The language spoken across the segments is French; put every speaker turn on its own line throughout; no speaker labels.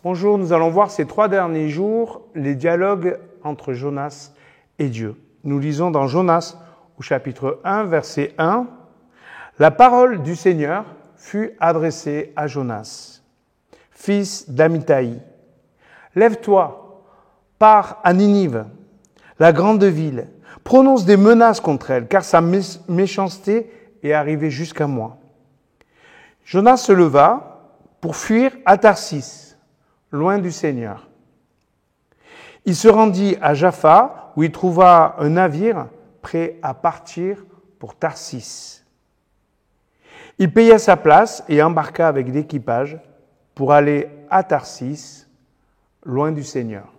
Bonjour, nous allons voir ces 3 derniers jours les dialogues entre Jonas et Dieu. Nous lisons dans Jonas au chapitre 1, verset 1. La parole du Seigneur fut adressée à Jonas, fils d'Amittai. Lève-toi, pars à Ninive, la grande ville, prononce des menaces contre elle, car sa méchanceté est arrivée jusqu'à moi. Jonas se leva pour fuir à Tarsis, loin du Seigneur. Il se rendit à Jaffa, où il trouva un navire prêt à partir pour Tarsis. Il paya sa place et embarqua avec l'équipage pour aller à Tarsis, loin du Seigneur.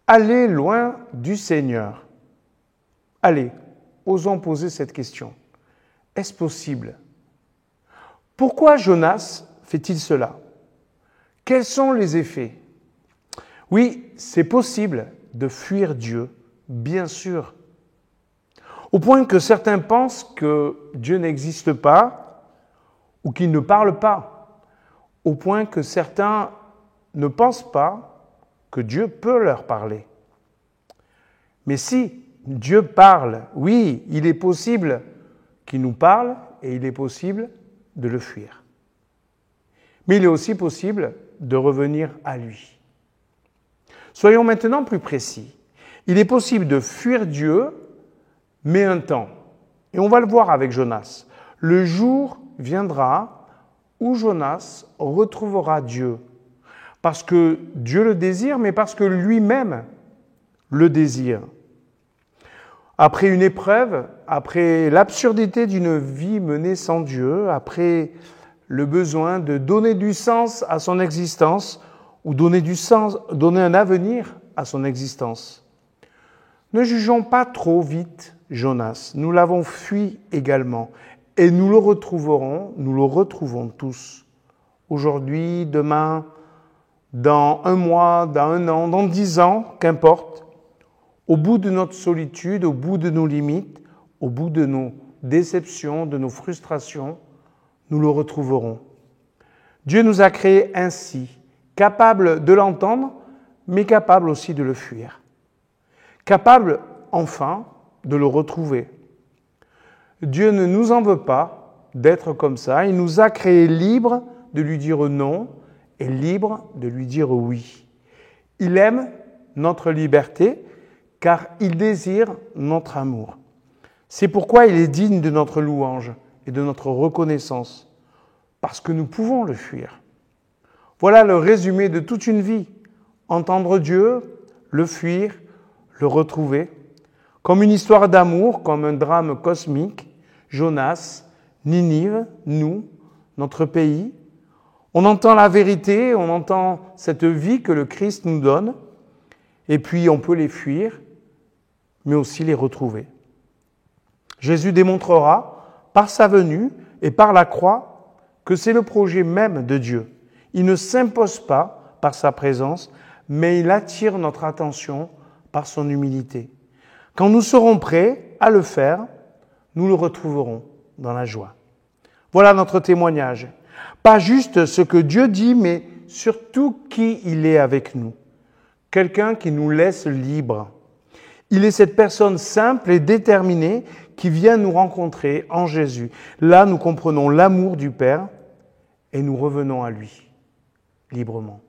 Aller loin du Seigneur. Allez, osons poser cette question. Est-ce possible? Pourquoi Jonas fait-il cela? Quels sont les effets? Oui, c'est possible de fuir Dieu, bien sûr. Au point que certains pensent que Dieu n'existe pas ou qu'il ne parle pas. Au point que certains ne pensent pas que Dieu peut leur parler. Mais si Dieu parle, oui, il est possible qu'il nous parle et il est possible de le fuir. Mais il est aussi possible de revenir à lui. Soyons maintenant plus précis. Il est possible de fuir Dieu, mais un temps. Et on va le voir avec Jonas. Le jour viendra où Jonas retrouvera Dieu. Parce que Dieu le désire, mais parce que lui-même le désire. Après une épreuve, après l'absurdité d'une vie menée sans Dieu, après le besoin de donner du sens à son existence ou donner un avenir à son existence. Ne jugeons pas trop vite Jonas. Nous l'avons fui également et nous le retrouvons tous. Aujourd'hui, demain, dans un mois, dans un an, dans 10 ans, qu'importe. Au bout de notre solitude, au bout de nos limites, au bout de nos déceptions, de nos frustrations, nous le retrouverons. Dieu nous a créés ainsi, capables de l'entendre, mais capables aussi de le fuir. Capables, enfin, de le retrouver. Dieu ne nous en veut pas d'être comme ça. Il nous a créés libres de lui dire non et libres de lui dire oui. Il aime notre liberté car il désire notre amour. C'est pourquoi il est digne de notre louange et de notre reconnaissance, parce que nous pouvons le fuir. Voilà le résumé de toute une vie. Entendre Dieu, le fuir, le retrouver, comme une histoire d'amour, comme un drame cosmique, Jonas, Ninive, nous, notre pays. On entend la vérité, on entend cette vie que le Christ nous donne, et puis on peut les fuir, mais aussi les retrouver. Jésus démontrera, par sa venue et par la croix, que c'est le projet même de Dieu. Il ne s'impose pas par sa présence, mais il attire notre attention par son humilité. Quand nous serons prêts à le faire, nous le retrouverons dans la joie. Voilà notre témoignage. Pas juste ce que Dieu dit, mais surtout qui il est avec nous. Quelqu'un qui nous laisse libres. Il est cette personne simple et déterminée qui vient nous rencontrer en Jésus. Là, nous comprenons l'amour du Père et nous revenons à lui, librement.